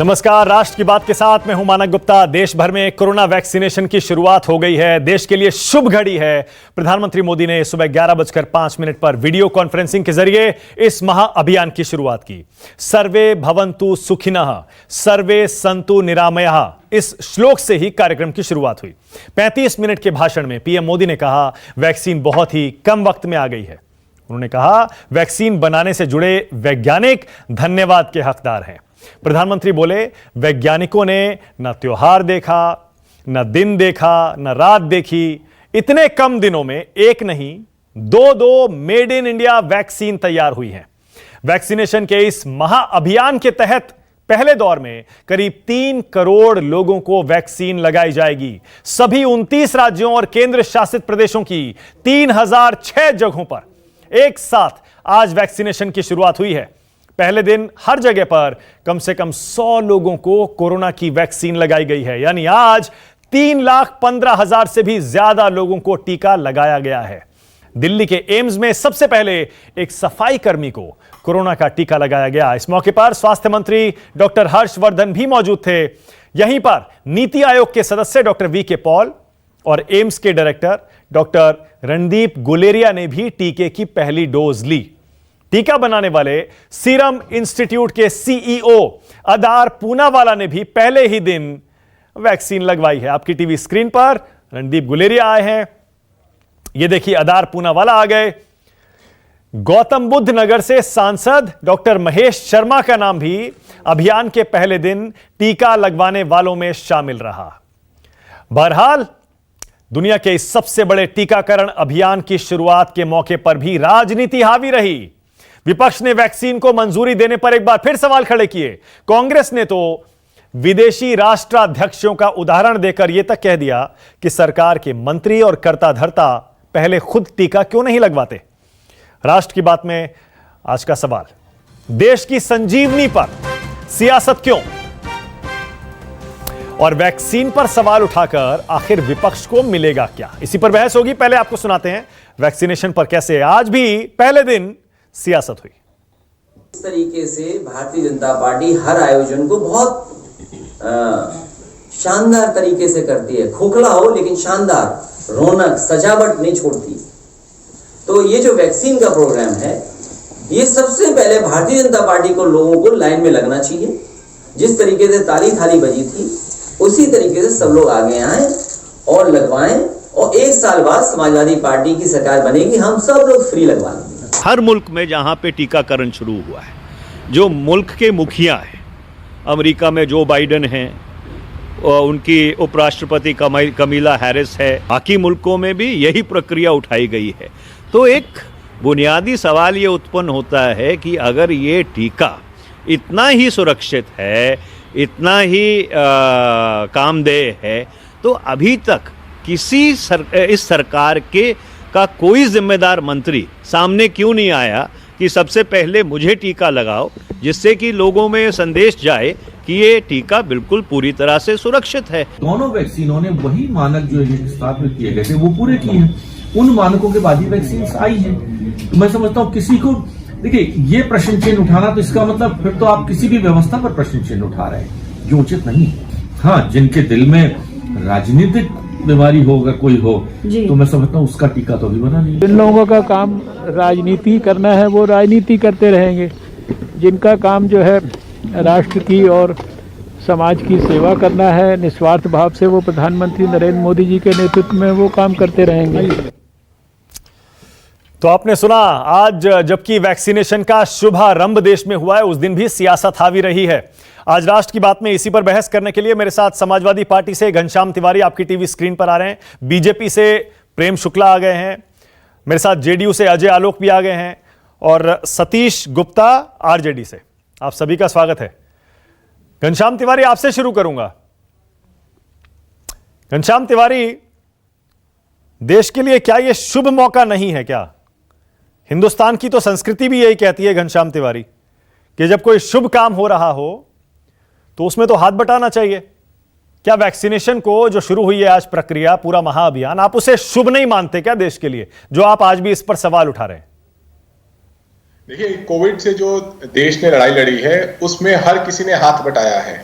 नमस्कार, राष्ट्र की बात के साथ मैं हूं मानक गुप्ता। देश भर में कोरोना वैक्सीनेशन की शुरुआत हो गई है। देश के लिए शुभ घड़ी है। प्रधानमंत्री मोदी ने सुबह 11:05 पर वीडियो कॉन्फ्रेंसिंग के जरिए इस महाअभियान की शुरुआत की। सर्वे भवन्तु सुखिनः, सर्वे सन्तु निरामयः, इस श्लोक से ही कार्यक्रम की शुरुआत हुई। 35 मिनट के भाषण में पीएम मोदी ने कहा, वैक्सीन बहुत ही कम वक्त में आ गई है। उन्होंने कहा, वैक्सीन बनाने से जुड़े वैज्ञानिक धन्यवाद के हकदार हैं। प्रधानमंत्री बोले, वैज्ञानिकों ने न त्योहार देखा, न दिन देखा, न रात देखी। इतने कम दिनों में एक नहीं, दो मेड इन इंडिया वैक्सीन तैयार हुई हैं। वैक्सीनेशन के इस महाअभियान के तहत पहले दौर में करीब 3 करोड़ लोगों को वैक्सीन लगाई जाएगी। सभी 29 राज्यों और केंद्र शासित प्रदेशों की 3006 जगहों पर एक साथ आज वैक्सीनेशन की शुरुआत हुई है। पहले दिन हर जगह पर कम से कम 100 लोगों को कोरोना की वैक्सीन लगाई गई है। यानी आज 3,15,000 से भी ज्यादा लोगों को टीका लगाया गया है। दिल्ली के एम्स में सबसे पहले एक सफाई कर्मी को कोरोना का टीका लगाया गया। इस मौके पर स्वास्थ्य मंत्री डॉक्टर हर्षवर्धन भी मौजूद थे। यहीं पर नीति आयोग के सदस्य डॉक्टर वी.के. पॉल और एम्स के डायरेक्टर डॉक्टर रणदीप गुलेरिया ने भी टीके की पहली डोज ली। टीका बनाने वाले सीरम इंस्टीट्यूट के सीईओ अदार पूनावाला ने भी पहले ही दिन वैक्सीन लगवाई है। आपकी टीवी स्क्रीन पर रणदीप गुलेरिया आए हैं। यह देखिए, अदार पूनावाला आ गए। गौतम बुद्ध नगर से सांसद डॉक्टर महेश शर्मा का नाम भी अभियान के पहले दिन टीका लगवाने वालों में शामिल रहा। बहरहाल, दुनिया के इस सबसे बड़े टीकाकरण अभियान की शुरुआत के मौके पर भी राजनीति हावी रही। विपक्ष ने वैक्सीन को मंजूरी देने पर एक बार फिर सवाल खड़े किए। कांग्रेस ने तो विदेशी राष्ट्राध्यक्षों का उदाहरण देकर यह तक कह दिया कि सरकार के मंत्री और कर्ता धर्ता पहले खुद टीका क्यों नहीं लगवाते। राष्ट्र की बात में आज का सवाल, देश की संजीवनी पर सियासत क्यों? और वैक्सीन पर सवाल उठाकर आखिर विपक्ष को मिलेगा क्या? इसी पर बहस होगी। पहले आपको सुनाते हैं वैक्सीनेशन पर कैसे आज भी पहले दिन सियासत हुई। इस तरीके से भारतीय जनता पार्टी हर आयोजन को बहुत शानदार तरीके से करती है। खोखला हो लेकिन शानदार, रौनक, सजावट नहीं छोड़ती। तो ये जो वैक्सीन का प्रोग्राम है, ये सबसे पहले भारतीय जनता पार्टी को लोगों को लाइन में लगना चाहिए। जिस तरीके से ताली थाली बजी थी, उसी तरीके से सब लोग आगे आए और लगवाएं। और 1 साल बाद समाजवादी पार्टी की सरकार बनेगी, हम सब लोग फ्री लगवा लेंगे। हर मुल्क में जहाँ पे टीकाकरण शुरू हुआ है, जो मुल्क के मुखिया हैं, अमेरिका में जो बाइडेन हैं, उनकी उपराष्ट्रपति कमीला हैरिस है, बाकी मुल्कों में भी यही प्रक्रिया उठाई गई है। तो एक बुनियादी सवाल ये उत्पन्न होता है कि अगर ये टीका इतना ही सुरक्षित है, इतना ही कामदेह है, तो अभी तक इस सरकार का कोई जिम्मेदार मंत्री सामने क्यों नहीं आया कि सबसे पहले मुझे टीका लगाओ, जिससे कि लोगों में संदेश जाए कि ये टीका बिल्कुल पूरी तरह से सुरक्षित है। दोनों वैक्सीनों ने वही मानक जो स्थापित किए गए थे वो पूरे किए हैं। उन मानकों के बाद ही वैक्सीन आई है। तो मैं समझता हूँ किसी को, देखिए, ये प्रश्न चिन्ह उठाना, तो इसका मतलब फिर तो आप किसी भी व्यवस्था पर प्रश्न चिन्ह उठा रहे हैं, जो उचित नहीं है। हाँ, जिनके दिल में राजनीतिक बीमारी हो, अगर कोई हो, तो मैं समझता हूँ उसका टीका तो अभी बना नहीं। जिन लोगों का काम राजनीति करना है वो राजनीति करते रहेंगे। जिनका काम जो है राष्ट्र की और समाज की सेवा करना है निस्वार्थ भाव से, वो प्रधानमंत्री नरेंद्र मोदी जी के नेतृत्व में वो काम करते रहेंगे। तो आपने सुना, आज जबकि वैक्सीनेशन का शुभारंभ देश में हुआ है, उस दिन भी सियासत हावी रही है। आज राष्ट्र की बात में इसी पर बहस करने के लिए मेरे साथ समाजवादी पार्टी से घनश्याम तिवारी आपकी टीवी स्क्रीन पर आ रहे हैं, बीजेपी से प्रेम शुक्ला आ गए हैं, मेरे साथ जेडीयू से अजय आलोक भी आ गए हैं और सतीश गुप्ता आरजेडी से। आप सभी का स्वागत है। घनश्याम तिवारी, आपसे शुरू करूंगा। घनश्याम तिवारी, देश के लिए क्या यह शुभ मौका नहीं है क्या? हिंदुस्तान की तो संस्कृति भी यही कहती है घनश्याम तिवारी कि जब कोई शुभ काम हो रहा हो तो उसमें तो हाथ बटाना चाहिए। क्या वैक्सीनेशन को जो शुरू हुई है आज प्रक्रिया, पूरा महाअभियान, आप उसे शुभ नहीं मानते क्या देश के लिए, जो आप आज भी इस पर सवाल उठा रहे हैं? देखिए, कोविड से जो देश ने लड़ाई लड़ी है उसमें हर किसी ने हाथ बटाया है।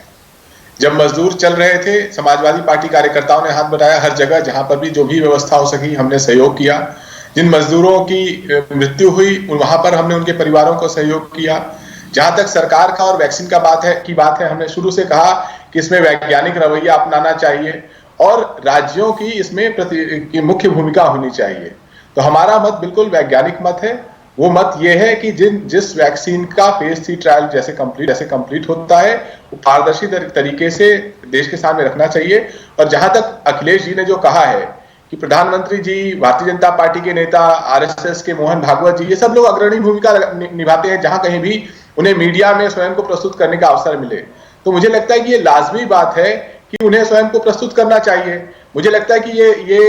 जब मजदूर चल रहे थे, समाजवादी पार्टी कार्यकर्ताओं ने हाथ बढ़ाया हर जगह, जहां पर भी जो भी व्यवस्था हो सकी हमने सहयोग किया। जिन मजदूरों की मृत्यु हुई वहां पर हमने उनके परिवारों को सहयोग किया। जहां तक सरकार का और वैक्सीन का बात है, हमने शुरू से कहा कि इसमें वैज्ञानिक रवैया अपनाना चाहिए और राज्यों की इसमें मुख्य भूमिका होनी चाहिए। तो हमारा मत बिल्कुल वैज्ञानिक मत है। वो मत ये है कि जिस वैक्सीन का फेज 3 ट्रायल जैसे कंप्लीट होता है वो पारदर्शी तरीके से देश के सामने रखना चाहिए। और जहां तक अखिलेश जी ने जो कहा है कि प्रधानमंत्री जी, भारतीय जनता पार्टी के नेता, आरएसएस के मोहन भागवत जी, ये सब लोग अग्रणी भूमिका निभाते हैं जहां कहीं भी उन्हें मीडिया में स्वयं को प्रस्तुत करने का अवसर मिले। तो मुझे लगता है कि ये लाजमी बात है कि उन्हें स्वयं को प्रस्तुत करना चाहिए। मुझे लगता है कि ये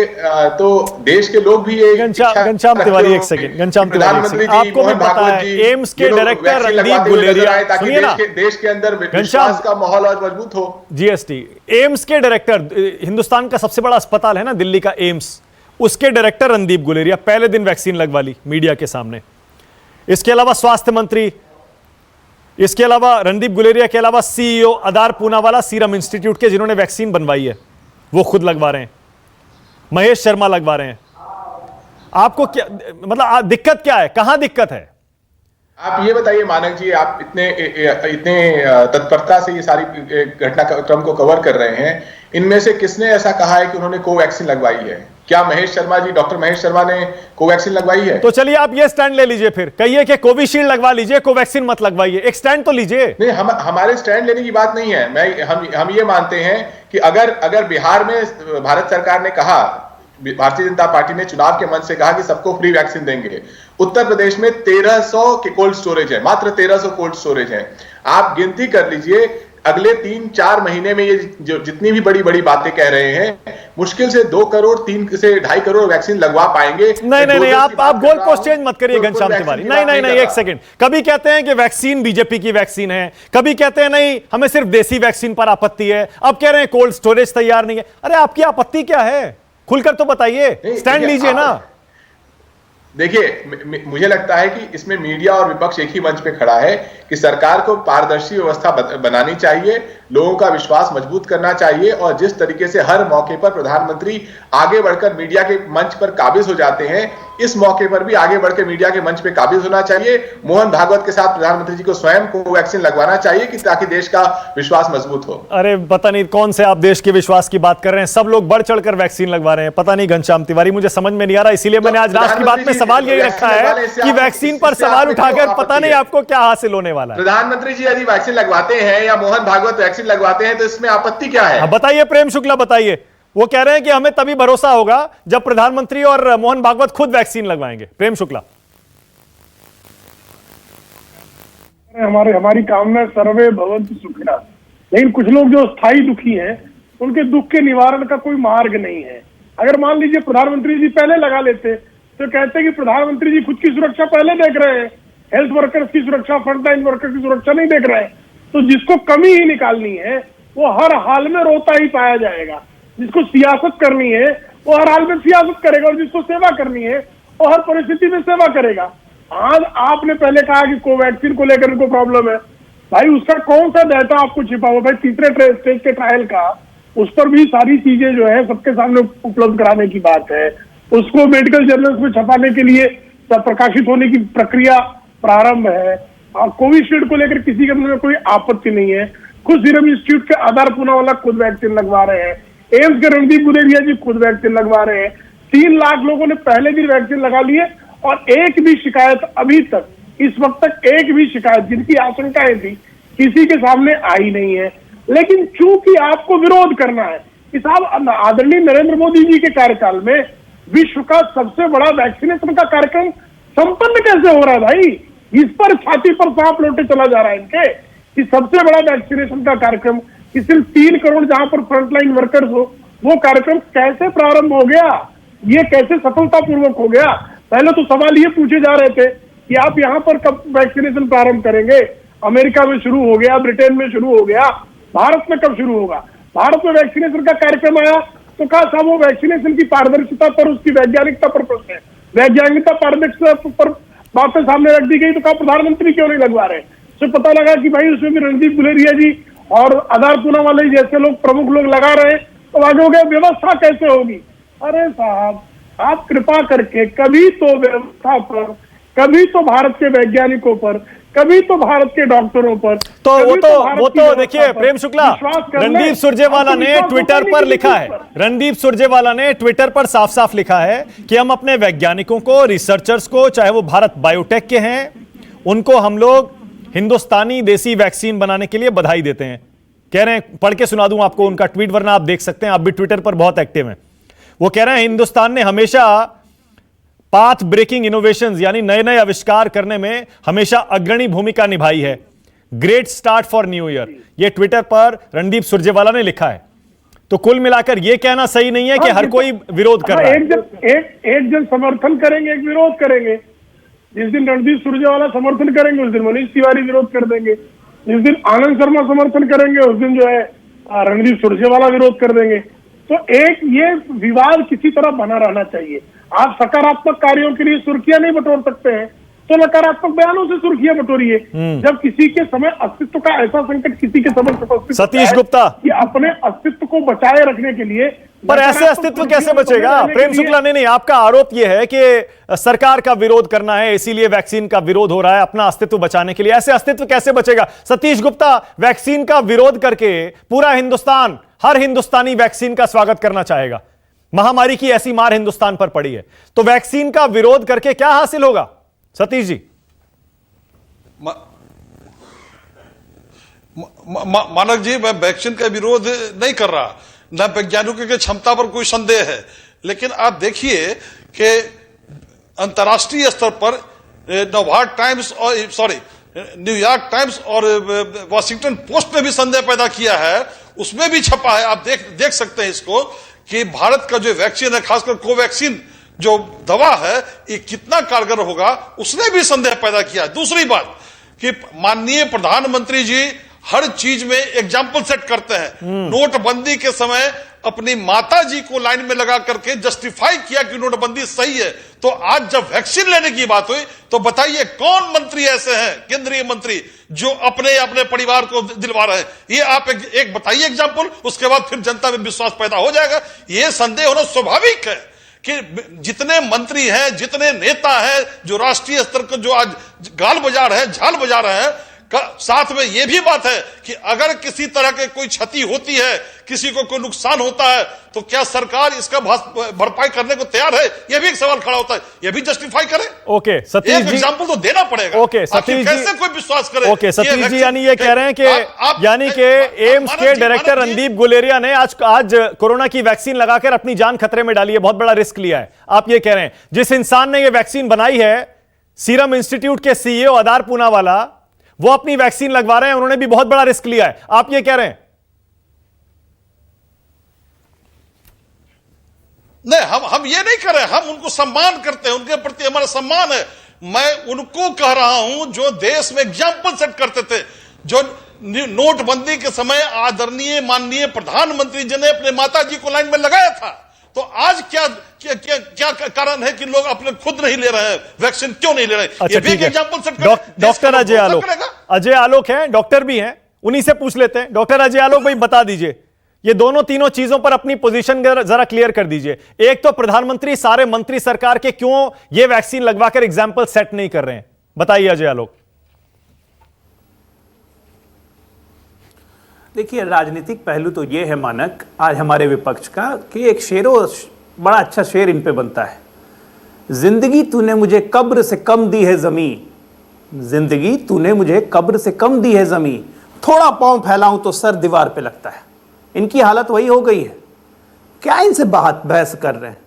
तो देश के लोग भी ये घनश्याम तिवारी एक सेकंड, आपको भी पता है एम्स के डायरेक्टर रणदीप गुलेरिया, सुनिए ना, देश के अंदर विश्वास का माहौल और मजबूत हो। जीएसटी एम्स के डायरेक्टर, हिंदुस्तान का सबसे बड़ा अस्पताल है ना दिल्ली का एम्स, उसके डायरेक्टर रणदीप गुलेरिया पहले दिन वैक्सीन लगवा ली मीडिया के सामने। इसके अलावा स्वास्थ्य मंत्री, इसके अलावा रणदीप गुलेरिया के अलावा CEO Adar Poonawalla serum institute के, जिन्होंने वैक्सीन बनवाई है, वो खुद लगवा रहे हैं। महेश शर्मा लगवा रहे हैं। आपको क्या मतलब दिक्कत क्या है, कहां दिक्कत है? आप ये बताइए मानक जी, आप इतने तत्परता से ये सारी घटनाक्रम को कवर कर रहे हैं, इनमें से किसने ऐसा कहा है कि उन्होंने कोवैक्सीन लगवाई है? क्या महेश शर्मा जी, डॉक्टर महेश शर्मा ने कोवैक्सीन लगवाई है? तो चलिए आप ये स्टैंड ले लीजिए, फिर कहिए कि कोविशील्ड लगवा लीजिए, कोवैक्सीन मत लगवाइए, एक स्टैंड तो लीजिए। नहीं, हमारे स्टैंड लेने की बात नहीं है। हम ये मानते हैं कि अगर बिहार में भारत सरकार ने कहा, भारतीय जनता पार्टी ने चुनाव के मंच से कहा कि सबको फ्री वैक्सीन देंगे, उत्तर प्रदेश में 1300 के कोल्ड स्टोरेज है, मात्र 1300 कोल्ड स्टोरेज है। आप गिनती कर लीजिए, अगले 3-4 महीने में ये जो जितनी भी बड़ी बातें कह रहे हैं, मुश्किल से 2 करोड़ 3 से 2.5 करोड़ वैक्सीन लगवा पाएंगे। नहीं, आप गोल पोस्ट चेंज मत करिए घनश्याम तिवारी। नहीं, एक सेकंड। कभी कहते हैं कि वैक्सीन बीजेपी की वैक्सीन है, कभी कहते हैं नहीं हमें सिर्फ देसी वैक्सीन पर आपत्ति है, अब कह रहे हैं कोल्ड स्टोरेज तैयार नहीं है। अरे आपकी आपत्ति क्या है, खुलकर तो बताइए, स्टैंड लीजिए ना। देखिए, मुझे लगता है कि इसमें मीडिया और विपक्ष एक ही मंच पे खड़ा है कि सरकार को पारदर्शी व्यवस्था बनानी चाहिए, लोगों का विश्वास मजबूत करना चाहिए, और जिस तरीके से हर मौके पर प्रधानमंत्री आगे बढ़कर मीडिया के मंच पर काबिज हो जाते हैं, इस मौके पर भी आगे बढ़कर मीडिया के मंच पे काबिज होना चाहिए। मोहन भागवत के साथ प्रधानमंत्री जी को स्वयं कोवैक्सीन लगवाना चाहिए कि ताकि देश का विश्वास मजबूत हो। अरे पता नहीं कौन से आप देश के विश्वास की बात कर रहे हैं, सब लोग बढ़ चढ़कर वैक्सीन लगवा रहे हैं। पता नहीं घनश्याम तिवारी, मुझे समझ में नहीं आ रहा, इसीलिए मैंने आज राष्ट्र की बात में सवाल यही रखा है कि वैक्सीन पर सवाल उठाकर पता नहीं आपको क्या हासिल होने वाला है। प्रधानमंत्री जी यदि वैक्सीन लगवाते हैं या मोहन भागवत वैक्सीन लगवाते हैं तो इसमें आपत्ति क्या है? बताइए प्रेम शुक्ला, बताइए। वो कह रहे हैं कि हमें तभी भरोसा होगा जब प्रधानमंत्री और मोहन भागवत खुद वैक्सीन लगवाएंगे। प्रेम शुक्ला, हमारी कामना सर्वे भवन्तु सुखिनः, लेकिन कुछ लोग जो स्थायी दुखी हैं उनके दुख के निवारण का कोई मार्ग नहीं है। अगर मान लीजिए प्रधानमंत्री जी पहले लगा लेते तो कहते कि प्रधानमंत्री जी खुद की सुरक्षा पहले देख रहे हैं, हेल्थ वर्कर्स की सुरक्षा, फ्रंटलाइन वर्कर्स की सुरक्षा नहीं देख रहे हैं। तो जिसको कमी ही निकालनी है वो हर हाल में रोता ही पाया जाएगा। जिसको सियासत करनी है वो हर हाल में सियासत करेगा, और जिसको सेवा करनी है वो हर परिस्थिति में सेवा करेगा। आज आपने पहले कहा कि कोवैक्सीन को लेकर इनको प्रॉब्लम है, भाई उसका कौन सा डाटा आपको छिपा हुआ? भाई तीसरे स्टेज के ट्रायल का, उस पर भी सारी चीजें जो है सबके सामने उपलब्ध कराने की बात है। उसको मेडिकल जर्नल्स में छपाने के लिए प्रकाशित होने की प्रक्रिया प्रारंभ है। और कोविशील्ड को लेकर किसी के मन में कोई आपत्ति नहीं है। खुद सीरम इंस्टीट्यूट के आधार पूनावाला खुद वैक्सीन लगवा रहे हैं, एम्स के रणदीप गुलेरिया जी खुद वैक्सीन लगवा रहे हैं। 3 लाख लोगों ने पहले दिन वैक्सीन लगा लिए, और एक भी शिकायत अभी तक, इस वक्त तक एक भी शिकायत जिनकी आशंकाएं थी किसी के सामने आई नहीं है। लेकिन चूंकि आपको विरोध करना है कि साहब आदरणीय नरेंद्र मोदी जी के कार्यकाल में विश्व का सबसे बड़ा वैक्सीनेशन का कार्यक्रम संपन्न कैसे हो रहा है? भाई इस पर छाती पर सांप लौटे चला जा रहा है इनके, कि सबसे बड़ा वैक्सीनेशन का कार्यक्रम कि सिर्फ 3 करोड़ जहां पर फ्रंटलाइन वर्कर्स हो, वो कार्यक्रम कैसे प्रारंभ हो गया? ये कैसे सफलतापूर्वक हो गया? पहले तो सवाल ये पूछे जा रहे थे कि आप यहाँ पर कब वैक्सीनेशन प्रारंभ करेंगे? अमेरिका में शुरू हो गया, ब्रिटेन में शुरू हो गया, भारत में कब शुरू होगा? भारत में वैक्सीनेशन का कार्यक्रम आया तो कहा साहब वो वैक्सीनेशन की पारदर्शिता पर, उसकी वैज्ञानिकता पर प्रश्न है। वैज्ञानिकता पारदर्शिता पर बातें सामने रख दी गई तो कहा प्रधानमंत्री क्यों नहीं लगवा रहे? तो पता लगा कि भाई उसमें भी रणदीप गुलेरिया जी और आधार पूनावाला जैसे लोग प्रमुख लोग लगा रहे हैं, तो आगे हो गया व्यवस्था कैसे होगी। अरे साहब, आप कृपा करके कभी तो व्यवस्था पर, कभी तो भारत के वैज्ञानिकों पर, कभी तो भारत के डॉक्टरों पर, तो कभी वो तो देखिए व्यवस्था पर प्रेम शुक्ला, विश्वास कर लें। रणदीप सुरजेवाला आपको ने विश्वास ट्विटर होता पर नहीं लिखा किसी है, पर। रणदीप सुरजेवाला ने ट्विटर पर साफ साफ लिखा है कि हम अपने वैज्ञानिकों को, रिसर्चर्स को, चाहे वो भारत बायोटेक के हैं, उनको हम लोग हिंदुस्तानी देसी वैक्सीन बनाने के लिए बधाई देते हैं। कह रहे हैं, पढ़ के सुना दूं आपको उनका ट्वीट, वरना आप देख सकते हैं, आप भी ट्विटर पर बहुत एक्टिव हैं। वो कह रहे हैं हिंदुस्तान ने हमेशा पाथ ब्रेकिंग इनोवेशंस यानी नए नए आविष्कार करने में हमेशा अग्रणी भूमिका निभाई है। Great start for new year, ये ट्विटर पर रणदीप सुरजेवाला ने लिखा है। तो कुल मिलाकर यह कहना सही नहीं है कि हर कोई विरोध कर रहा है। एक जन समर्थन करेंगे, एक विरोध करेंगे। जिस दिन रणदीप सुरजेवाला समर्थन करेंगे उस दिन मनीष तिवारी विरोध कर देंगे, जिस दिन आनंद शर्मा समर्थन करेंगे उस दिन जो है रणदीप सुरजेवाला विरोध कर देंगे। तो एक ये विवाद किसी तरह बना रहना चाहिए। आप सकारात्मक कार्यों के लिए सुर्खियां नहीं बटोर सकते हैं, तो नकारात्मक बयानों से सुर्खियां बटोरिए। जब किसी के समय अस्तित्व का ऐसा संकट किसी के समय उपस्थित सतीश होता है गुप्ता, कि अपने अस्तित्व को बचाए रखने के लिए, पर ऐसे अस्तित्व कैसे बचेगा? प्रेम शुक्ला, नहीं, आपका आरोप यह है कि सरकार का विरोध करना है, इसीलिए वैक्सीन का विरोध हो रहा है अपना अस्तित्व बचाने के लिए। ऐसे अस्तित्व कैसे बचेगा? सतीश गुप्ता, वैक्सीन का विरोध करके पूरा हिंदुस्तान, हर हिंदुस्तानी वैक्सीन का स्वागत करना चाहेगा। महामारी की ऐसी मार हिंदुस्तान पर पड़ी है, तो वैक्सीन का विरोध करके क्या हासिल होगा? सतीश जी। मानक जी, मैं वैक्सीन का विरोध नहीं कर रहा, न वैज्ञानिकों की क्षमता पर कोई संदेह है, लेकिन आप देखिए कि अंतर्राष्ट्रीय स्तर पर न्यूयॉर्क टाइम्स और वॉशिंगटन पोस्ट ने भी संदेह पैदा किया है, उसमें भी छपा है, आप देख सकते हैं इसको, कि भारत का जो वैक्सीन है, खासकर कोवैक्सीन जो दवा है, ये कितना कारगर होगा, उसने भी संदेह पैदा किया। दूसरी बात कि माननीय प्रधानमंत्री जी हर चीज में एग्जाम्पल सेट करते हैं। नोटबंदी के समय अपनी माता जी को लाइन में लगा करके जस्टिफाई किया कि नोटबंदी सही है। तो आज जब वैक्सीन लेने की बात हुई तो बताइए कौन मंत्री ऐसे हैं, केंद्रीय मंत्री, जो अपने अपने परिवार को दिलवा रहे हैं? ये आप एक बताइए एग्जाम्पल, उसके बाद फिर जनता में विश्वास पैदा हो जाएगा। ये संदेह होना स्वाभाविक है कि जितने मंत्री हैं, जितने नेता हैं, जो राष्ट्रीय स्तर पर जो आज गाल बजा रहे हैं, झाल बजा रहे हैं, साथ में यह भी बात है कि अगर किसी तरह के कोई क्षति होती है, किसी को कोई नुकसान होता है, तो क्या सरकार इसका भरपाई करने को तैयार है? यह भी एक सवाल खड़ा होता है, यह भी जस्टिफाई करे। ओके सतीश जी, एग्जाम्पल तो देना पड़ेगा। ओके सतीश जी, कैसे कोई विश्वास करे? ओके सतीश जी, यानी ये कह रहे हैं कि यानी कि एम्स के डायरेक्टर रणदीप गुलेरिया ने आज कोरोना की वैक्सीन लगाकर अपनी जान खतरे में डाली है, बहुत बड़ा रिस्क लिया है। आप ये कह रहे हैं जिस इंसान ने ये वैक्सीन बनाई है, सीरम इंस्टीट्यूट के सीईओ आधार पूनावाला, वो अपनी वैक्सीन लगवा रहे हैं, उन्होंने भी बहुत बड़ा रिस्क लिया है, आप ये कह रहे हैं? नहीं, हम ये नहीं कर रहे, हम उनको सम्मान करते हैं, उनके प्रति हमारा सम्मान है। मैं उनको कह रहा हूं जो देश में एग्जाम्पल सेट करते थे, जो नोटबंदी के समय आदरणीय माननीय प्रधानमंत्री जी ने अपने माता जी को लाइन में लगाया था। तो आज क्या कारण है कि लोग अपने खुद नहीं ले रहे हैं वैक्सीन? क्यों नहीं ले रहे? अच्छा, ठीक है। डॉक्टर अजय आलोक हैं, डॉक्टर भी हैं, उन्हीं से पूछ लेते हैं। डॉक्टर अजय आलोक भाई, बता दीजिए, ये तीनों चीजों पर अपनी पोजीशन जरा क्लियर कर दीजिए। एक तो प्रधानमंत्री सारे मंत्री सरकार के क्यों ये वैक्सीन लगवाकर एग्जाम्पल सेट नहीं कर रहे हैं, बताइए अजय आलोक। देखिए, राजनीतिक पहलू तो ये है मानक आज हमारे विपक्ष का कि एक बड़ा अच्छा शेर इन पे बनता है, जिंदगी तूने मुझे कब्र से कम दी है जमीन, जिंदगी तूने मुझे कब्र से कम दी है जमीन, थोड़ा पांव फैलाऊं तो सर दीवार पे लगता है। इनकी हालत वही हो गई है। क्या इनसे बहस कर रहे हैं?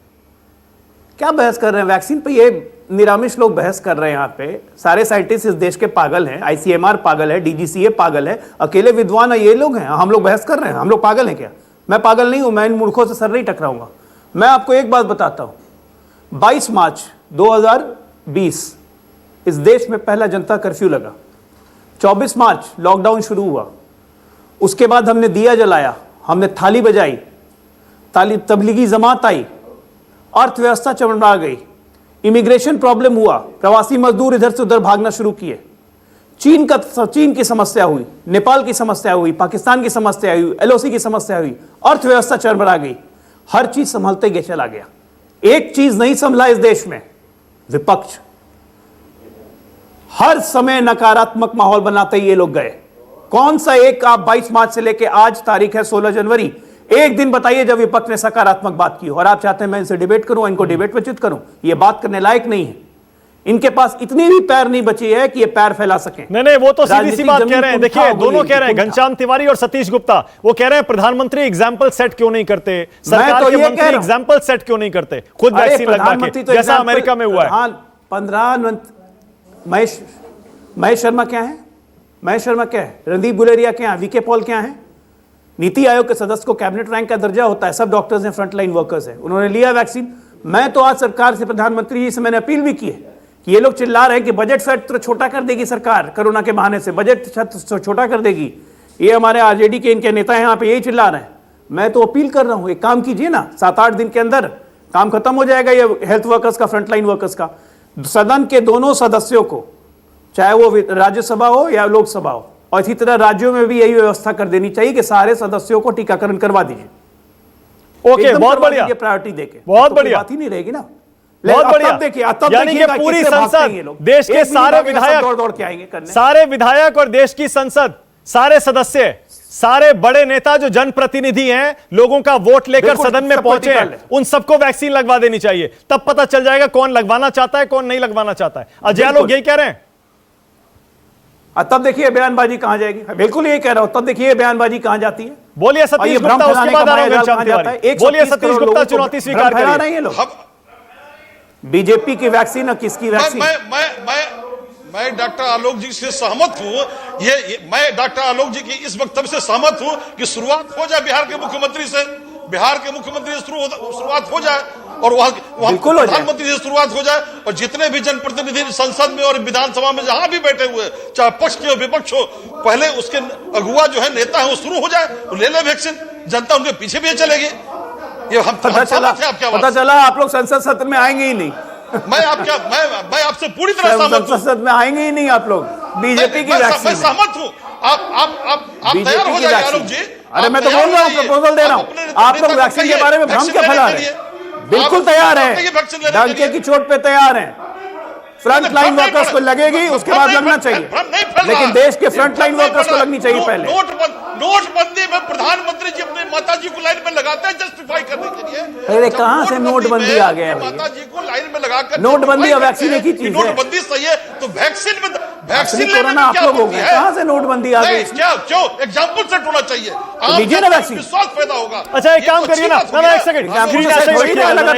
क्या बहस कर रहे हैं? वैक्सीन पे ये निरामिष लोग बहस कर रहे हैं। यहाँ पे सारे साइंटिस्ट इस देश के पागल हैं, ICMR पागल है, DGCA पागल है, अकेले विद्वान ये लोग हैं, हम लोग बहस कर रहे हैं। हम लोग पागल हैं क्या? मैं पागल नहीं हूं, मैं इन मूर्खों से सर नहीं टकराऊंगा। मैं आपको एक बात बताता हूं, 22 मार्च 2020 इस देश में पहला जनता कर्फ्यू लगा, 24 मार्च लॉकडाउन शुरू हुआ, उसके बाद हमने दिया जलाया, हमने थाली बजाई, तबलीगी जमात आई, अर्थव्यवस्था चमड़ा गई, इमिग्रेशन प्रॉब्लम हुआ, प्रवासी मजदूर इधर से उधर भागना शुरू किए, चीन की समस्या हुई, नेपाल की समस्या हुई, पाकिस्तान की समस्या हुई, एलओसी की समस्या हुई, अर्थव्यवस्था चरमरा गई, हर चीज संभलते गए चला गया। एक चीज नहीं संभला इस देश में, विपक्ष। हर समय नकारात्मक माहौल बनाते ये लोग गए। कौन सा एक, आप 22 मार्च से लेके आज तारीख है 16 जनवरी, एक दिन बताइए जब विपक्ष ने सकारात्मक बात की। और आप चाहते हैं मैं इनसे डिबेट करूं, इनको डिबेट में चित करूं, ये बात करने लायक नहीं है। इनके पास इतनी भी पैर नहीं बची है कि ये पैर फैला सकें। नहीं, वो तो सीधी सी बात कह रहे हैं। देखिए, दोनों कह रहे हैं, घनश्याम तिवारी और सतीश गुप्ता, वो कह रहे हैं प्रधानमंत्री एग्जाम्पल सेट क्यों नहीं करते, सरकार के मंत्री एग्जाम्पल सेट क्यों नहीं करते, खुद वैक्सीन लगवा के, जैसा अमेरिका में हुआ है। 15 महेश शर्मा क्या है, महेश शर्मा क्या है, रणदीप गुलेरिया क्या है, वीके पॉल क्या है। नीति आयोग के सदस्य को कैबिनेट रैंक का दर्जा होता है, सब डॉक्टर्स हैं, फ्रंटलाइन वर्कर्स हैं, उन्होंने लिया वैक्सीन। मैं तो आज सरकार से, प्रधानमंत्री जी से मैंने अपील भी की है कि ये लोग चिल्ला रहे हैं कि बजट सत्र छोटा कर देगी सरकार, कोरोना के बहाने से बजट छोटा कर देगी। ये हमारे आरजेडी के इनके नेता हैं यहाँ पे, यही चिल्ला रहे हैं। मैं तो अपील कर रहा हूं, एक काम कीजिए ना, 7-8 दिन के अंदर काम खत्म हो जाएगा ये हेल्थ वर्कर्स का, फ्रंटलाइन वर्कर्स का। सदन के दोनों सदस्यों को, चाहे वो राज्यसभा हो या लोकसभा हो, और इसी तरह राज्यों में भी यही व्यवस्था कर देनी चाहिए कि सारे सदस्यों को टीकाकरण करवा दीजिए। ओके, बहुत बढ़िया, प्रायोरिटी देके, बहुत बढ़िया, बात ही नहीं रहेगी ना। बहुत बढ़िया। देखिए, यानी कि पूरी संसद, देश के सारे विधायक दौड़ के आएंगे करने, सारे विधायक और देश की संसद, सारे सदस्य, सारे बड़े नेता जो जनप्रतिनिधि हैं, लोगों का वोट लेकर सदन में पहुंचे हैं, उन सबको वैक्सीन लगवा देनी चाहिए। तब पता चल जाएगा कौन लगवाना चाहता है, कौन नहीं लगवाना चाहता है। अजय लोग यही कह रहे हैं। तब देखिए बयानबाजी कहां जाएगी। बिल्कुल यही कह रहा हूं, तब देखिए बयानबाजी कहां जाती है। बोलिए सतीश गुप्ता, उसके बाद आ रहा हूं घनश्याम तिवारी। बोलिए सतीश गुप्ता, चुनौती स्वीकार कर रहे हैं लोग। बीजेपी की वैक्सीन और किसकी वैक्सीन? मैं डॉक्टर आलोक जी से सहमत हूं। मैं डॉक्टर आलोक जी की इस वक्तव्य से सहमत हूं कि शुरुआत हो जाए बिहार के मुख्यमंत्री से, बिहार के मुख्यमंत्री से शुरुआत हो जाए, और वहां प्रधानमंत्री से शुरुआत हो जाए, और जितने भी जनप्रतिनिधि संसद में और विधानसभा में जहां भी बैठे हुए, चाहे पक्ष के हो विपक्ष हो, पहले उसके अगुआ जो है, नेता है, वो शुरू हो जाए, वो ले ले वैक्सीन, जनता उनके पीछे भी चलेगी। ये हम पता चला आप लोग संसद सत्र में आएंगे ही नहीं। मैं आपसे पूरी तरह सहमत हूं। संसद में आएंगे ही नहीं आप लोग। बीजेपी की वैक्सीन, मैं सहमत हूं। आप तैयार हो जाइए आलोक जी। अरे मैं तो बोल रहा हूं, प्रपोजल दे रहा हूं। आप लोग वैक्सीन के बारे में भ्रम क्या फैला रहे हैं? बिल्कुल तैयार है, डंके की चोट पे तैयार है। फ्रंट लाइन वर्कर्स को लगेगी, उसके बाद लगना चाहिए, लेकिन देश के फ्रंट लाइन वर्कर्स को लगनी चाहिए पहले। नोटबंदी में प्रधानमंत्री जी अपने माता जी को लाइन में लगाते हैं जस्टिफाई करने के लिए। अरे कहां से नोटबंदी आ गया? माता जी को लाइन में लगाकर नोटबंदी और वैक्सीन एक ही चीज है। नोटबंदी सही है तो वैक्सीन में कोरोना आप लोग हो गए, कहां से नोटबंदी आ गई? क्यों एग्जाम्पल सेट होना चाहिए, दीजिए ना वैक्सीन, विश्वास पैदा होगा। अच्छा, एक काम करिए ना, एक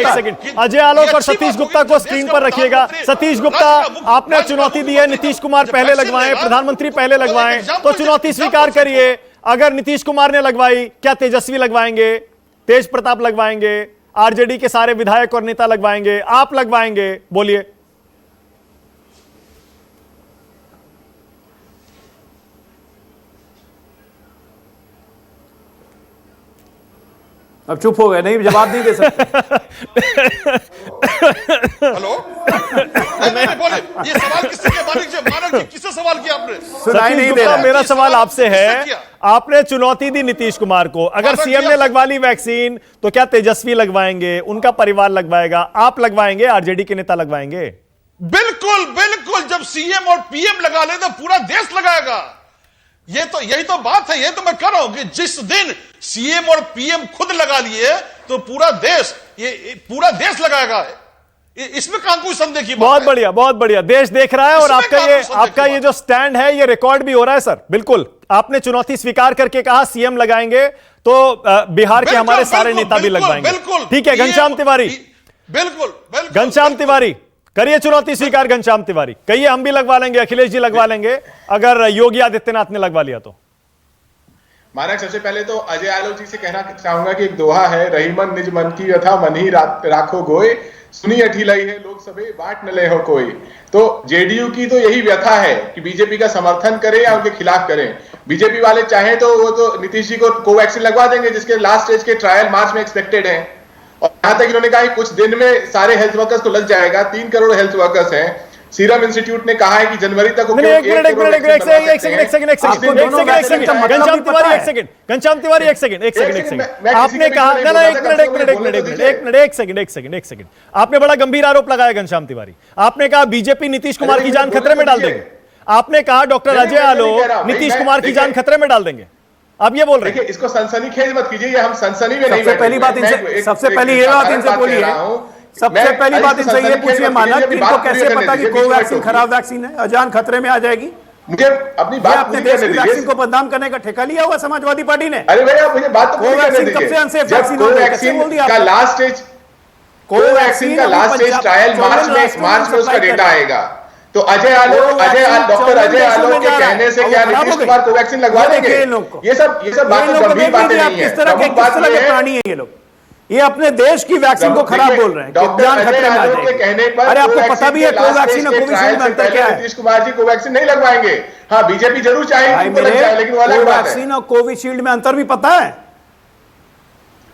सेकंड, अजय आलोक और सतीश गुप्ता को स्क्रीन पर रखिएगा। सतीश गुप्ता, आपने चुनौती दी है, नीतीश कुमार पहले लगवाएं, प्रधानमंत्री पहले लगवाएं, तो चुनौती स्वीकार करिए। अगर नीतीश कुमार ने लगवाई, क्या तेजस्वी लगवाएंगे, तेज प्रताप लगवाएंगे, आरजेडी के सारे विधायक और नेता लगवाएंगे, आप लगवाएंगे? बोलिए। अब चुप हो गए, नहीं जवाब नहीं दे सकते। हेलो, नहीं बोले, ये सवाल किससे किया? मानक जी किससे सवाल किया आपने? सुनाई नहीं दे रहा। मेरा सवाल आपसे है, आपने चुनौती दी नीतीश कुमार को, अगर सीएम ने लगवा ली वैक्सीन तो क्या तेजस्वी लगवाएंगे, उनका परिवार लगवाएगा, आप लगवाएंगे, आरजेडी के नेता लगवाएंगे? बिल्कुल बिल्कुल, जब सीएम और पीएम लगा ले तो पूरा देश लगाएगा। यही तो बात है, ये तो मैं कह रहा हूं कि जिस दिन सीएम और पीएम खुद लगा लिए तो पूरा देश लगाएगा। इसमें कहां कोई संदेह की बात है? बहुत बढ़िया, बहुत बढ़िया, देश देख रहा है। और आपका ये जो स्टैंड है, ये रिकॉर्ड भी हो रहा है सर। बिल्कुल, आपने चुनौती स्वीकार करके कहा सीएम लगाएंगे तो बिहार के हमारे सारे नेता भी लगवाएंगे। ठीक है घनश्याम तिवारी, बिल्कुल घनश्याम तिवारी करिए चुनौती स्वीकार। घनश्याम तिवारी कहिए, हम भी लगवा लेंगे, अखिलेश जी लगवा लेंगे, अगर योगी आदित्यनाथ ने लगवा लिया तो। मानक, सबसे पहले तो अजय आलोक जी से कहना चाहूंगा कि एक दोहा है, रही मन निज मन की यथा मन ही राखो गोय, सुनी अठिलाई है लोग सबे बाट न ले हो कोई। तो जेडीयू की तो यही व्यथा है कि बीजेपी का समर्थन करें या उनके खिलाफ करें। बीजेपी वाले चाहें तो वो तो नीतीश जी को कोवैक्सीन लगवा देंगे, जिसके लास्ट स्टेज के ट्रायल मार्च में एक्सपेक्टेड है, और यहां तक इन्होंने कहा कि कुछ दिन में सारे हेल्थ वर्कर्स को लग जाएगा। 3 करोड़ हेल्थ वर्कर्स हैं, सीरम इंस्टीट्यूट ने कहा है कि जनवरी तक घनश्याम तिवारी एक सेकंड, आपने बड़ा गंभीर आरोप लगाया घनश्याम तिवारी। आपने कहा बीजेपी नीतीश कुमार की जान खतरे में डाल देंगे। आपने कहा डॉक्टर अजय आलोक नीतीश कुमार की जान खतरे में डाल देंगे। आप ये बोल रहे हैं। इसको सनसनीखेज मत कीजिए, हम सनसनी में नहीं। सबसे पहली बात इनसे बोली है, सबसे पहली बात इनसे ये पूछिए मानक कि इनको कैसे पता कि कोवैक्सीन खराब वैक्सीन है, अजान खतरे में आ जाएगी। मुझे अपनी बात अपने देश की वैक्सीन को बदनाम करने का ठेका लिया हुआ समाजवादी पार्टी ने। अरे भैया मुझे बात तो पूरी करने दीजिए। कब से अनसेफ जब वैक्सीन का लास्ट स्टेज, कोवैक्सीन का लास्ट स्टेज ट्रायल मार्च में उसका डेटा आएगा, तो डॉक्टर अजय आलोक के कहने से क्या नीतीश कुमार कोवैक्सीन लगवा देंगे? ये सब बातें गंभीर बातें नहीं है। किस तरह के प्राणी है ये लोग? ये अपने देश की वैक्सीन को खराब बोल रहे हैं। डॉक्टर अजय आलोक के कहने पर अरे आपको पता भी है कोवैक्सीन और कोविशील्ड में अंतर क्या है? नीतीश कुमार जी कोवैक्सीन नहीं लगवाएंगे। हाँ, बीजेपी जरूर चाहेगी लेकिन वो अलग बात है। कोवैक्सीन और कोविशील्ड में अंतर भी पता है।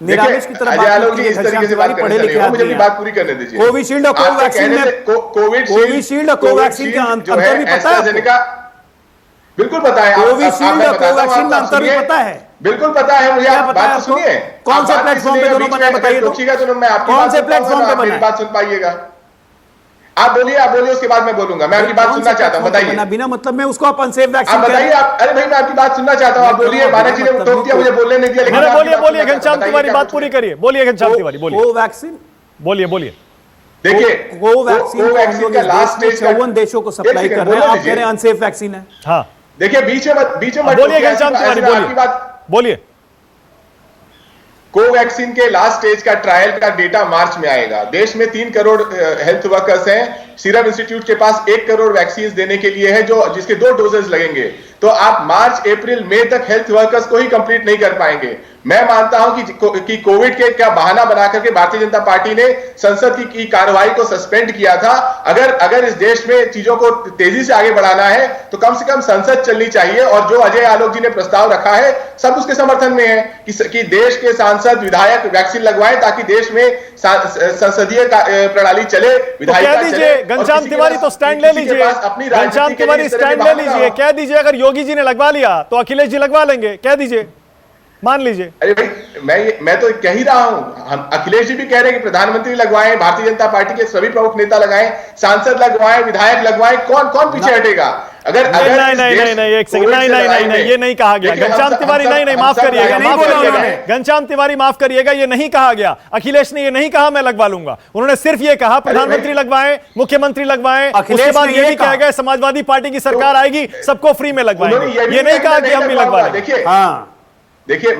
निरामिष की तरह अजय आलोक जी इस तरीके से बात करने लगे, मुझे अपनी बात पूरी करने दीजिए। कोविशील्ड और कोवैक्सीन में कोविशील्ड और कोवैक्सीन का अंतर भी पता है? बिल्कुल पता है। कोविशील्ड और कोवैक्सीन में अंतर भी पता है? बिल्कुल पता है मुझे। आप बात तो सुनिए। कौन से प्लेटफॉर्म पे दोनों बना बताइए तो मैं आपकी कौन से प्लेटफॉर्म पे बना? बात सुन पाइएगा। आप बोलिए उसके बाद मैं बोलूंगा। मैं आपकी बात सुनना चाहता हूं, बताइए। बिना मतलब में उसको आप अनसेफ वैक्सीन बताइए। अरे भाई मैं आपकी बात सुनना चाहता हूं, आप बोलिए। मानक जी ने टोक दिया, मुझे बोलने नहीं दिया, लेकिन बोलिए घनश्याम तिवारी बात पूरी करिए। बोलिए घनश्याम तिवारी, बोलिए। कोवैक्सीन बोलिए। देखिए कोवैक्सीन का लास्ट स्टेज 54 देशों को सप्लाई कर रहे हैं, आप कह रहे हैं अनसेफ वैक्सीन है। हाँ देखिए बीच में बोलिए घनश्याम तिवारी, बोलिए। कोवैक्सीन के लास्ट स्टेज का ट्रायल का डेटा मार्च में आएगा। देश में 3 करोड़ हेल्थ वर्कर्स हैं। सीरम इंस्टीट्यूट के पास 1 करोड़ वैक्सीन देने के लिए है, जिसके 2 डोजेस लगेंगे। तो आप मार्च अप्रैल मई तक हेल्थ वर्कर्स को ही कंप्लीट नहीं कर पाएंगे। मैं मानता हूं कि कोविड के क्या बहाना बना करके भारतीय जनता पार्टी ने संसद की कार्रवाई को सस्पेंड किया था। अगर इस देश में चीजों को तेजी से आगे बढ़ाना है तो कम से कम संसद चलनी चाहिए। और जो अजय आलोक जी ने प्रस्ताव रखा है सब उसके समर्थन में है कि देश के सांसद विधायक वैक्सीन लगवाएं, ताकि देश में संसदीय प्रणाली चले, विधायिका चले। घनश्याम तिवारी तो स्टैंड ले लीजिए। घनश्याम तिवारी स्टैंड ले लीजिए, कह दीजिए अगर योगी जी ने लगवा लिया तो अखिलेश जी लगवा लेंगे, कह दीजिए, मान लीजिए। अरे भाई मैं तो कह ही रहा हूं। हम अखिलेश जी भी कह रहे हैं कि प्रधानमंत्री लगवाएं, भारतीय जनता पार्टी के सभी प्रमुख नेता लगाएं, सांसद लगवाएं, विधायक लगवाएं, कौन पीछे हटेगा? अगर नहीं एक सेकंड, नहीं ये नहीं कहा गया। घनश्याम तिवारी नहीं माफ करिएगा, घनश्याम तिवारी माफ करिएगा, ये नहीं कहा गया। अखिलेश ने ये नहीं कहा मैं लगवा लूंगा। उन्होंने सिर्फ ये कहा प्रधानमंत्री लगवाएं, मुख्यमंत्री लगवाएं। उसके बाद ये भी कहा गया समाजवादी पार्टी की सरकार आएगी सबको फ्री में लगवाएंगे। ये नहीं कहा कि हम भी लगवा लेंगे। देखिए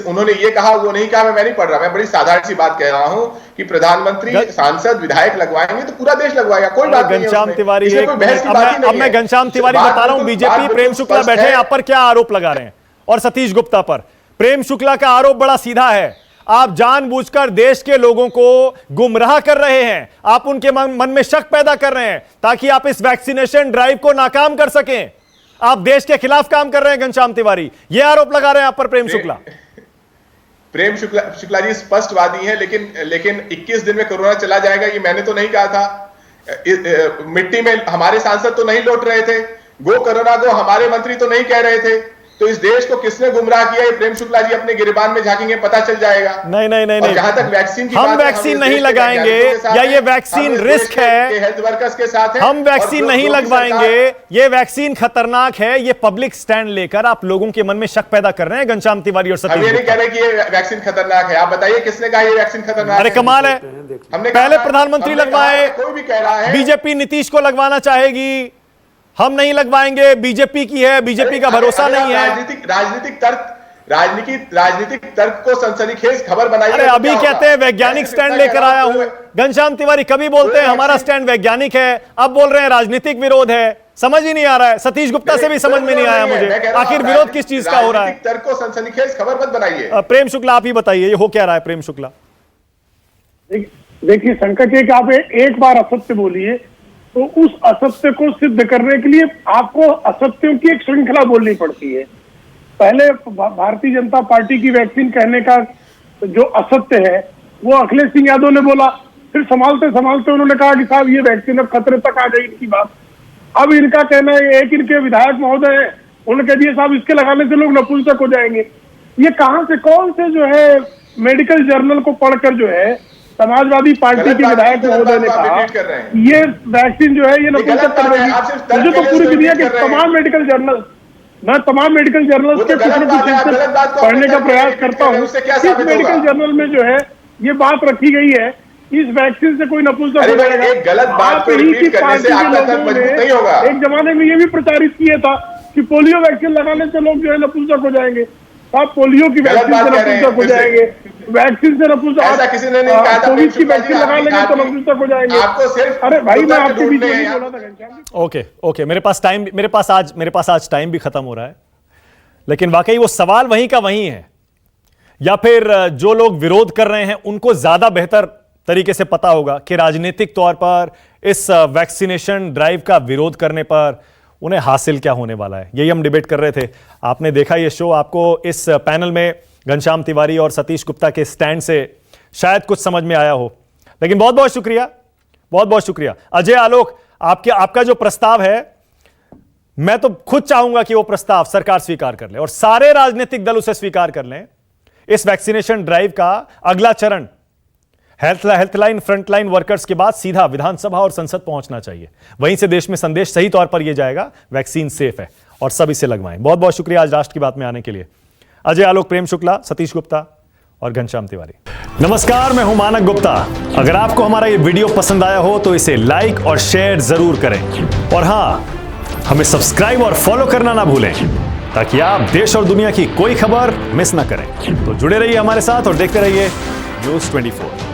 उन्होंने ये कहा, वो नहीं कहा। मैं नहीं पढ़ रहा, मैं बड़ी साधारण सी बात कह रहा हूं कि प्रधानमंत्री सांसद विधायक लगवाएंगे तो पूरा देश लगवाएगा, कोई बात नहीं है। घनश्याम तिवारी अब मैं घनश्याम तिवारी बता रहा हूं। बीजेपी प्रेम शुक्ला बैठे आप पर क्या आरोप लगा रहे हैं, और सतीश गुप्ता पर। प्रेम शुक्ला का आरोप बड़ा सीधा है। आप जानबूझकर देश के लोगों को गुमराह कर रहे हैं। आप उनके मन में शक पैदा कर रहे हैं ताकि आप इस वैक्सीनेशन ड्राइव को नाकाम कर सकें। आप देश के खिलाफ काम कर रहे हैं घनश्याम तिवारी, ये आरोप लगा रहे हैं आप पर प्रेम शुक्ला जी स्पष्टवादी हैं, लेकिन 21 दिन में कोरोना चला जाएगा ये मैंने तो नहीं कहा था। मिट्टी में हमारे सांसद तो नहीं लौट रहे थे, गो कोरोना गो हमारे मंत्री तो नहीं कह रहे थे। तो इस देश को किसने गुमराह किया, ये प्रेम शुक्ला जी अपने गिरबान में झांकेंगे पता चल जाएगा। नहीं जहां तक वैक्सीन की हम वैक्सीन नहीं लगाएंगे, या ये वैक्सीन रिस्क है, हेल्थ वर्कर्स के साथ है। हम वैक्सीन नहीं लगवाएंगे, ये वैक्सीन खतरनाक है। ये पब्लिक स्टैंड लेकर आप लोगों के मन में शक पैदा कर रहे हैं घनश्याम तिवारी और सतीश। ये नहीं कह रहे कि ये वैक्सीन खतरनाक है। आप बताइए किसने कहा ये वैक्सीन खतरनाक है? अरे कमाल है, हमने पहले प्रधानमंत्री लगवाए, कोई भी कह रहा है बीजेपी नीतीश को लगवाना चाहेगी, हम नहीं लगवाएंगे, बीजेपी की है, बीजेपी का भरोसा नहीं है। राजनीतिक तर्क को सनसनीखेज खबर बनाई। अरे अभी कहते हैं वैज्ञानिक स्टैंड लेकर आया हूं। घनश्याम तिवारी कभी बोलते हैं हमारा स्टैंड वैज्ञानिक है, अब बोल रहे हैं राजनीतिक विरोध है। समझ ही नहीं आ रहा है। सतीश गुप्ता से भी समझ में नहीं आया मुझे, आखिर विरोध किस चीज का हो रहा है? तर्क को सनसनीखेज खबर मत बनाइए। प्रेम शुक्ला आप ही बताइए, ये हो क्या रहा है प्रेम शुक्ला? देखिए संकट है कि आप एक बार असत्य बोलिए तो उस असत्य को सिद्ध करने के लिए आपको असत्यों की एक श्रृंखला बोलनी पड़ती है। पहले भारतीय जनता पार्टी की वैक्सीन कहने का जो असत्य है वो अखिलेश सिंह यादव ने बोला, फिर संभालते संभालते उन्होंने कहा कि साहब ये वैक्सीन अब खतरे तक आ गई इनकी बात। अब इनका कहना है, एक इनके विधायक महोदय है, उन्होंने कह दिया साहब इसके लगाने से लोग नपुंसक हो जाएंगे। ये कहां से, कौन से जो है मेडिकल जर्नल को पढ़कर जो है समाजवादी पार्टी के विधायक महोदय ने कहा ये वैक्सीन जो है ये नपुंसक कर देगी। मुझे तो पूरी दुनिया के तमाम मेडिकल जर्नल, मैं तमाम मेडिकल जर्नल के कुछ न कुछ पढ़ने का प्रयास करता हूँ। इस मेडिकल जर्नल में जो है ये बात रखी गई है इस वैक्सीन से कोई नपुंसक हो जाएगा। एक गलत बात को रिपीट करने से आपका तर्क मजबूत नहीं होगा। एक जमाने में ये भी प्रचारित किया था कि पोलियो वैक्सीन लगाने से लोग जो है नपुंसक हो जाएंगे। आप पोलियो की वैक्सीन से नपुंसक हो जाएंगे, वैक्सीन से नपुंसक, ऐसा किसी ने नहीं कहा था। कोविड की वैक्सीन लगा लेंगे तो नपुंसक हो जाएंगे। आपको सिर्फ, अरे भाई मैं आपके बीच में नहीं बोला था घनश्याम। ओके, मेरे पास आज टाइम भी खत्म हो रहा है, लेकिन वाकई वो सवाल वहीं का वहीं है, या फिर जो लोग विरोध कर रहे हैं उनको ज्यादा बेहतर तरीके से पता होगा कि राजनीतिक तौर पर इस वैक्सीनेशन ड्राइव का विरोध करने पर उन्हें हासिल क्या होने वाला है। यही हम डिबेट कर रहे थे। आपने देखा ये शो, आपको इस पैनल में घनश्याम तिवारी और सतीश गुप्ता के स्टैंड से शायद कुछ समझ में आया हो, लेकिन बहुत बहुत शुक्रिया, बहुत बहुत शुक्रिया। अजय आलोक, आपका जो प्रस्ताव है, मैं तो खुद चाहूंगा कि वो प्रस्ताव सरकार स्वीकार कर ले और सारे राजनीतिक दल उसे स्वीकार कर लें। इस वैक्सीनेशन ड्राइव का अगला चरण हेल्थलाइन फ्रंटलाइन वर्कर्स के बाद सीधा विधानसभा और संसद पहुंचना चाहिए। वहीं से देश में संदेश सही तौर पर यह जाएगा वैक्सीन सेफ है और सब इसे लगवाएं। बहुत बहुत शुक्रिया आज राष्ट्र की बात में आने के लिए। अजय आलोक, प्रेम शुक्ला, सतीश गुप्ता और घनश्याम तिवारी। नमस्कार, मैं हूं मानक गुप्ता। अगर आपको हमारा ये वीडियो पसंद आया हो तो इसे लाइक और शेयर जरूर करें, और हां, हमें सब्सक्राइब और फॉलो करना ना भूलें ताकि आप देश और दुनिया की कोई खबर मिस ना करें। तो जुड़े रहिए हमारे साथ और देखते रहिए न्यूज़ 24।